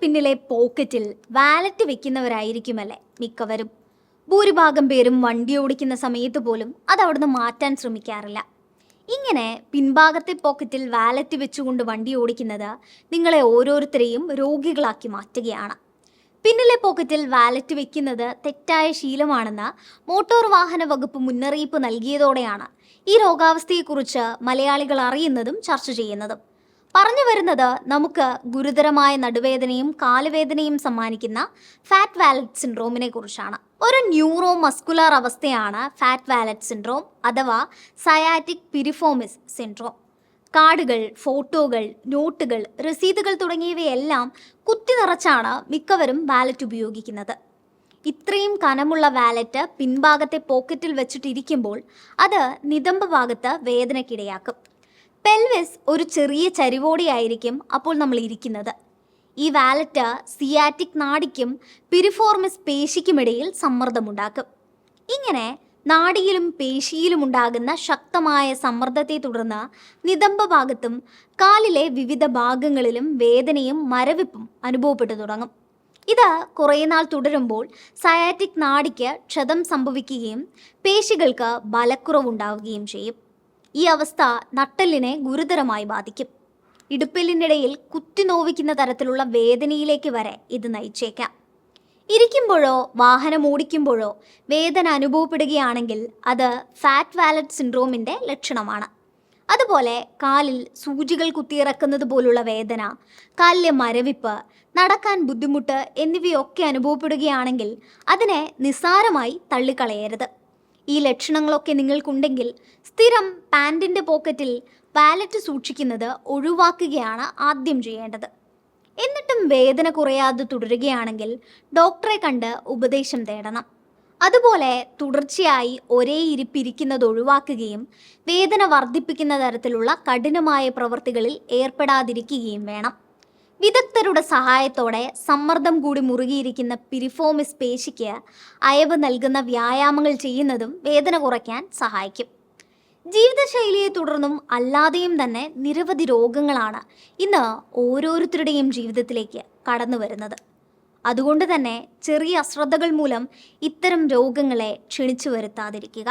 പിന്നിലെ പോക്കറ്റിൽ വാലറ്റ് വെക്കുന്നവരായിരിക്കുമല്ലേ മിക്കവരും. ഭൂരിഭാഗം പേരും വണ്ടി ഓടിക്കുന്ന സമയത്ത് പോലും അത് അവിടുന്ന് മാറ്റാൻ ശ്രമിക്കാറില്ല. ഇങ്ങനെ പിൻഭാഗത്തെ പോക്കറ്റിൽ വാലറ്റ് വെച്ചുകൊണ്ട് വണ്ടി ഓടിക്കുന്നത് നിങ്ങളെ ഓരോരുത്തരെയും രോഗികളാക്കി മാറ്റുകയാണ്. പിന്നിലെ പോക്കറ്റിൽ വാലറ്റ് വെക്കുന്നത് തെറ്റായ ശീലമാണെന്ന് മോട്ടോർ വാഹന വകുപ്പ് മുന്നറിയിപ്പ് നൽകിയതോടെയാണ് ഈ രോഗാവസ്ഥയെക്കുറിച്ച് മലയാളികൾ അറിയുന്നതും ചർച്ച ചെയ്യുന്നതും. പറഞ്ഞു വരുന്നത് നമുക്ക് ഗുരുതരമായ നടുവേദനയും കാലുവേദനയും സമ്മാനിക്കുന്ന ഫാറ്റ് വാലറ്റ് സിൻഡ്രോമിനെ കുറിച്ചാണ്. ഒരു ന്യൂറോ മസ്കുലർ അവസ്ഥയാണ് ഫാറ്റ് വാലറ്റ് സിൻഡ്രോം അഥവാ സയാറ്റിക് പിരിഫോമിസ് സിൻഡ്രോം. കാർഡുകൾ, ഫോട്ടോകൾ, നോട്ടുകൾ, രസീതുകൾ തുടങ്ങിയവയെല്ലാം കുത്തി നിറച്ചാണ് മിക്കവരും വാലറ്റ് ഉപയോഗിക്കുന്നത്. ഇത്രയും കനമുള്ള വാലറ്റ് പിൻഭാഗത്തെ പോക്കറ്റിൽ വെച്ചിട്ടിരിക്കുമ്പോൾ അത് നിതംബ ഭാഗത്ത് വേദനയ്ക്കിടയാക്കും. പെൽവിസ് ഒരു ചെറിയ ചരിവോടെയായിരിക്കും അപ്പോൾ നമ്മൾ ഇരിക്കുന്നത്. ഈ വാലറ്റ് സിയാറ്റിക് നാഡിക്കും പിരിഫോർമിസ് പേശിക്കുമിടയിൽ സമ്മർദ്ദമുണ്ടാക്കും. ഇങ്ങനെ നാഡിയിലും പേശിയിലും ഉണ്ടാകുന്ന ശക്തമായ സമ്മർദ്ദത്തെ തുടർന്ന് നിതംബ ഭാഗത്തും കാലിലെ വിവിധ ഭാഗങ്ങളിലും വേദനയും മരവിപ്പും അനുഭവപ്പെട്ടു തുടങ്ങും. ഇത് കുറേ നാൾ തുടരുമ്പോൾ സയാറ്റിക് നാഡിക്ക് ക്ഷതം സംഭവിക്കുകയും പേശികൾക്ക് ബലക്കുറവുണ്ടാവുകയും ചെയ്യും. ഈ അവസ്ഥ നട്ടെല്ലിനെ ഗുരുതരമായി ബാധിക്കും. ഇടുപ്പെല്ലിനിടയിൽ കുത്തി നോവിക്കുന്ന തരത്തിലുള്ള വേദനയിലേക്ക് വരെ ഇത് നയിച്ചേക്കാം. ഇരിക്കുമ്പോഴോ വാഹനം ഓടിക്കുമ്പോഴോ വേദന അനുഭവപ്പെടുകയാണെങ്കിൽ അത് ഫാറ്റ് വാലറ്റ് സിൻഡ്രോമിൻ്റെ ലക്ഷണമാണ്. അതുപോലെ കാലിൽ സൂചികൾ കുത്തിയിറക്കുന്നത് പോലുള്ള വേദന, കാലിലെ മരവിപ്പ്, നടക്കാൻ ബുദ്ധിമുട്ട് എന്നിവയൊക്കെ അനുഭവപ്പെടുകയാണെങ്കിൽ അതിനെ നിസ്സാരമായി തള്ളിക്കളയരുത്. ഈ ലക്ഷണങ്ങളൊക്കെ നിങ്ങൾക്കുണ്ടെങ്കിൽ സ്ഥിരം പാൻറ്റിൻ്റെ പോക്കറ്റിൽ വാലറ്റ് സൂക്ഷിക്കുന്നത് ഒഴിവാക്കുകയാണ് ആദ്യം ചെയ്യേണ്ടത്. എന്നിട്ടും വേദന കുറയാതെ തുടരുകയാണെങ്കിൽ ഡോക്ടറെ കണ്ട് ഉപദേശം തേടണം. അതുപോലെ തുടർച്ചയായി ഒരേ ഇരിപ്പിരിക്കുന്നത് ഒഴിവാക്കുകയും വേദന വർദ്ധിപ്പിക്കുന്ന തരത്തിലുള്ള കഠിനമായ പ്രവൃത്തികളിൽ ഏർപ്പെടാതിരിക്കുകയും വേണം. വിദഗ്ധരുടെ സഹായത്തോടെ സമ്മർദ്ദം കൂടി മുറുകിയിരിക്കുന്ന പിരിഫോമിസ് പേശിക്ക് അയവ് നൽകുന്ന വ്യായാമങ്ങൾ ചെയ്യുന്നതും വേദന കുറയ്ക്കാൻ സഹായിക്കും. ജീവിതശൈലിയെ തുടർന്നും അല്ലാതെയും തന്നെ നിരവധി രോഗങ്ങളാണ് ഇന്ന് ഓരോരുത്തരുടെയും ജീവിതത്തിലേക്ക് കടന്നു വരുന്നത്. അതുകൊണ്ട് തന്നെ ചെറിയ അശ്രദ്ധകൾ മൂലം ഇത്തരം രോഗങ്ങളെ ക്ഷണിച്ചു വരുത്താതിരിക്കുക.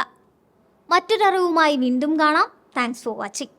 മറ്റൊരറിവുമായി വീണ്ടും കാണാം. Thanks for watching.